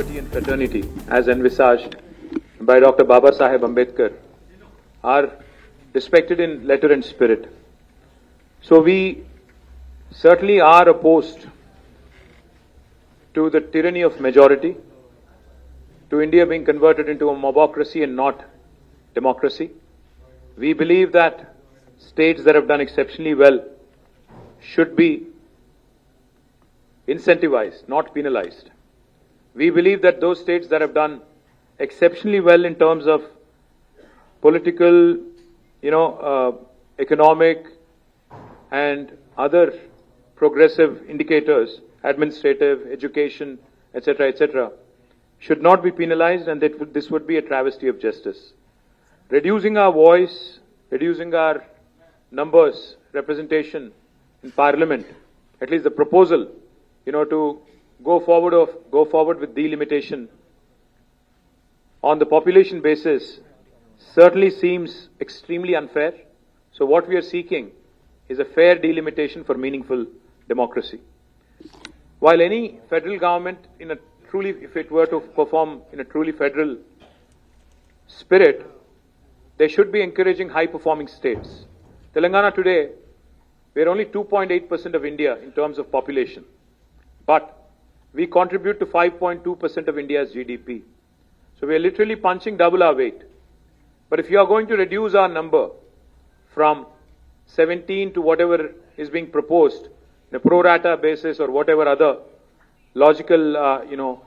liberty and fraternity as envisaged by Dr. Baba Saheb Ambedkar are respected in letter and spirit. So we certainly are opposed to the tyranny of majority, to India being converted into a mobocracy and not democracy. We believe that states that have done exceptionally well should be incentivized, not penalized. We believe that those states that have done exceptionally well in terms of political, economic and other progressive indicators, administrative, education, etc., should not be penalized, and that this would be a travesty of justice. Reducing our voice, reducing our numbers, representation in Parliament, at least the proposal, to go forward with delimitation on the population basis certainly seems extremely unfair. So what we are seeking is a fair delimitation for meaningful democracy. While any federal government if it were to perform in a truly federal spirit, they should be encouraging high-performing states. Telangana today, we are only 2.8% of India in terms of population, but we contribute to 5.2% of India's GDP. So we are literally punching double our weight. But if you are going to reduce our number from 17 to whatever is being proposed, in a pro rata basis or whatever other logical,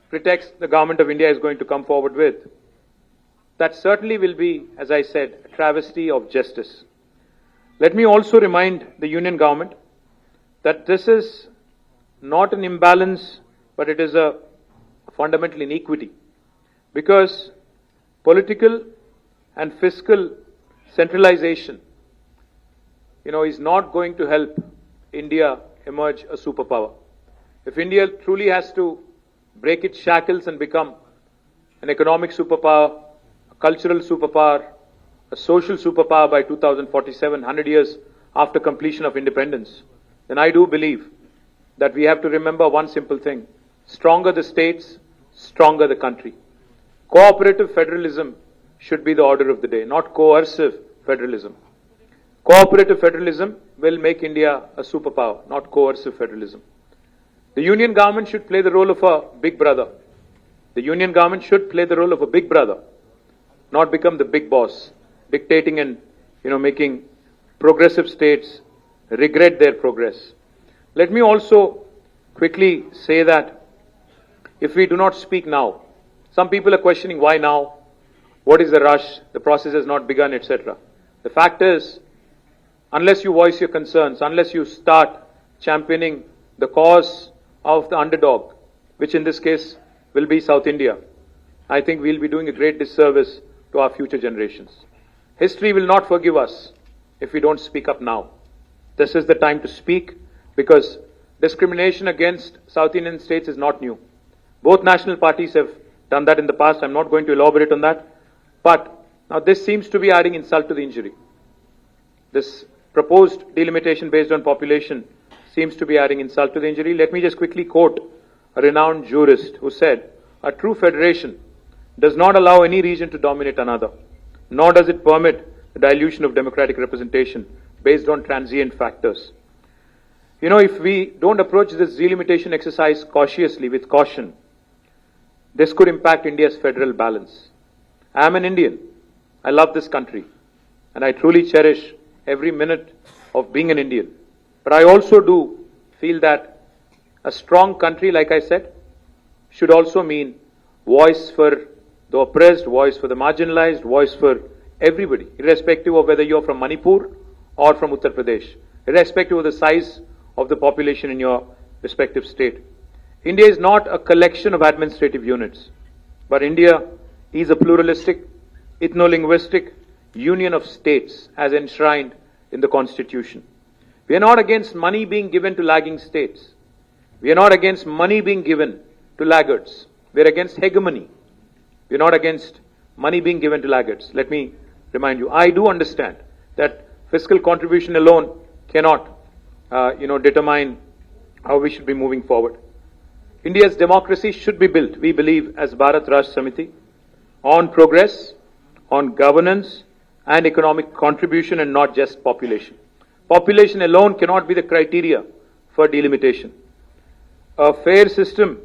pretext the government of India is going to come forward with, that certainly will be, as I said, a travesty of justice. Let me also remind the Union government that this is not an imbalance, but it is a fundamental inequity, because political and fiscal centralization, is not going to help India emerge a superpower. If India truly has to break its shackles and become an economic superpower, a cultural superpower, a social superpower by 2047, 100 years after completion of independence, then I do believe that we have to remember one simple thing: stronger the states, stronger the country. Cooperative federalism should be the order of the day, not coercive federalism. Cooperative federalism will make India a superpower, not coercive federalism. The union government should play the role of a big brother. The union government should play the role of a big brother, not become the big boss, dictating and, making progressive states regret their progress. Let me also quickly say that if we do not speak now, some people are questioning why now, what is the rush, the process has not begun, etc. The fact is, unless you voice your concerns, unless you start championing the cause of the underdog, which in this case will be South India, I think we'll be doing a great disservice to our future generations. History will not forgive us if we don't speak up now. This is the time to speak, because discrimination against South Indian states is not new. Both national parties have done that in the past. I'm not going to elaborate on that. But now this seems to be adding insult to the injury. This proposed delimitation based on population seems to be adding insult to the injury. Let me just quickly quote a renowned jurist who said, "A true federation does not allow any region to dominate another, nor does it permit the dilution of democratic representation based on transient factors." If we don't approach this delimitation exercise cautiously, with caution, this could impact India's federal balance. I am an Indian. I love this country, and I truly cherish every minute of being an Indian. But I also do feel that a strong country, like I said, should also mean voice for the oppressed, voice for the marginalized, voice for everybody, irrespective of whether you're from Manipur or from Uttar Pradesh, irrespective of the size of the population in your respective state. India is not a collection of administrative units, but India is a pluralistic, ethno-linguistic union of states as enshrined in the Constitution. We are not against money being given to lagging states. We are not against money being given to laggards. We are against hegemony. We are not against money being given to laggards. Let me remind you, I do understand that fiscal contribution alone cannot, determine how we should be moving forward. India's democracy should be built, we believe, as Bharat Rashtra Samiti, on progress, on governance and economic contribution and not just population. Population alone cannot be the criteria for delimitation. A fair system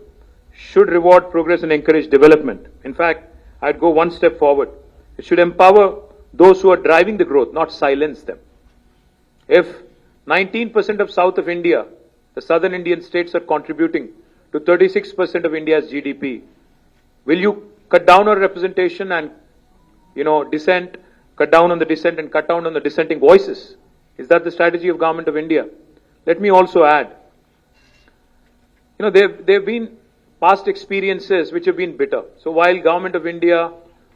should reward progress and encourage development. In fact, I'd go one step forward. It should empower those who are driving the growth, not silence them. If 19% of South of India, the southern Indian states, are contributing to 36% of India's GDP, will you cut down on representation and, dissent, cut down on the dissent and cut down on the dissenting voices? Is that the strategy of Government of India? Let me also add, there have been past experiences which have been bitter. So while Government of India,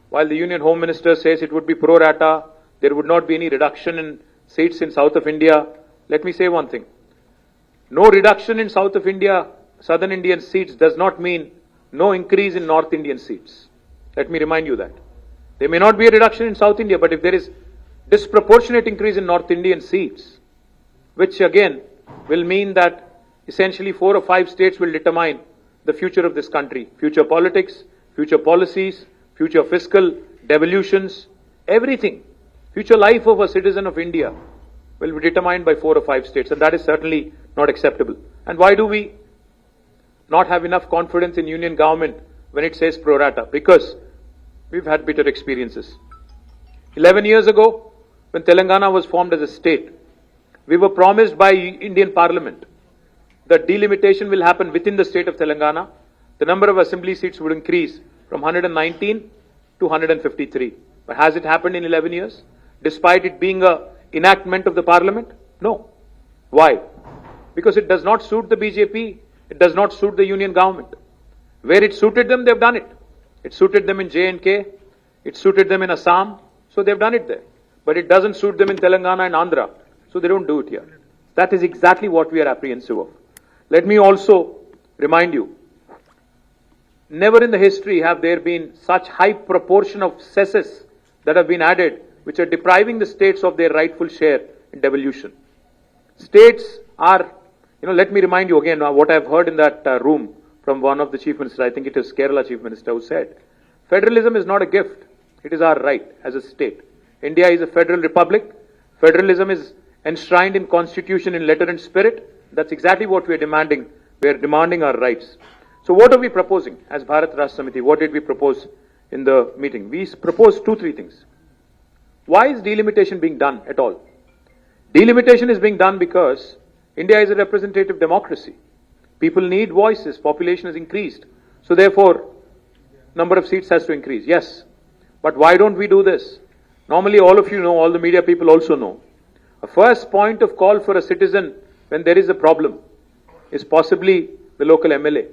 while the Union Home Minister says it would be pro rata, there would not be any reduction in seats in South of India, let me say one thing. No reduction in South of India, Southern Indian seats does not mean no increase in North Indian seats. Let me remind you that. There may not be a reduction in South India, but if there is disproportionate increase in North Indian seats, which again will mean that essentially 4 or 5 states will determine the future of this country, future politics, future policies, future fiscal devolutions, everything, future life of a citizen of India will be determined by 4 or 5 states, and that is certainly not acceptable. And why do we not have enough confidence in union government when it says pro rata? Because we've had bitter experiences. 11 years ago, when Telangana was formed as a state, we were promised by Indian Parliament that delimitation will happen within the state of Telangana. The number of assembly seats would increase from 119 to 153. But has it happened in 11 years? Despite it being an enactment of the Parliament? No. Why? Because it does not suit the BJP. It does not suit the union government. Where it suited them, they've done it. It suited them in J&K. It suited them in Assam. So they've done it there. But it doesn't suit them in Telangana and Andhra. So they don't do it here. That is exactly what we are apprehensive of. Let me also remind you, never in the history have there been such high proportion of cesses that have been added, which are depriving the states of their rightful share in devolution. States are, let me remind you again what I've heard in that room from one of the chief ministers, I think it is Kerala chief minister, who said, federalism is not a gift, it is our right as a state. India is a federal republic. Federalism is enshrined in constitution in letter and spirit. That's exactly what we are demanding. We are demanding our rights. So what are we proposing as Bharat Rashtra Samiti? What did we propose in the meeting? We proposed 2-3 things. Why is delimitation being done at all? Delimitation is being done because India is a representative democracy. People need voices. Population has increased. So therefore, number of seats has to increase. Yes. But why don't we do this? Normally all of you know, all the media people also know. A first point of call for a citizen when there is a problem is possibly the local MLA.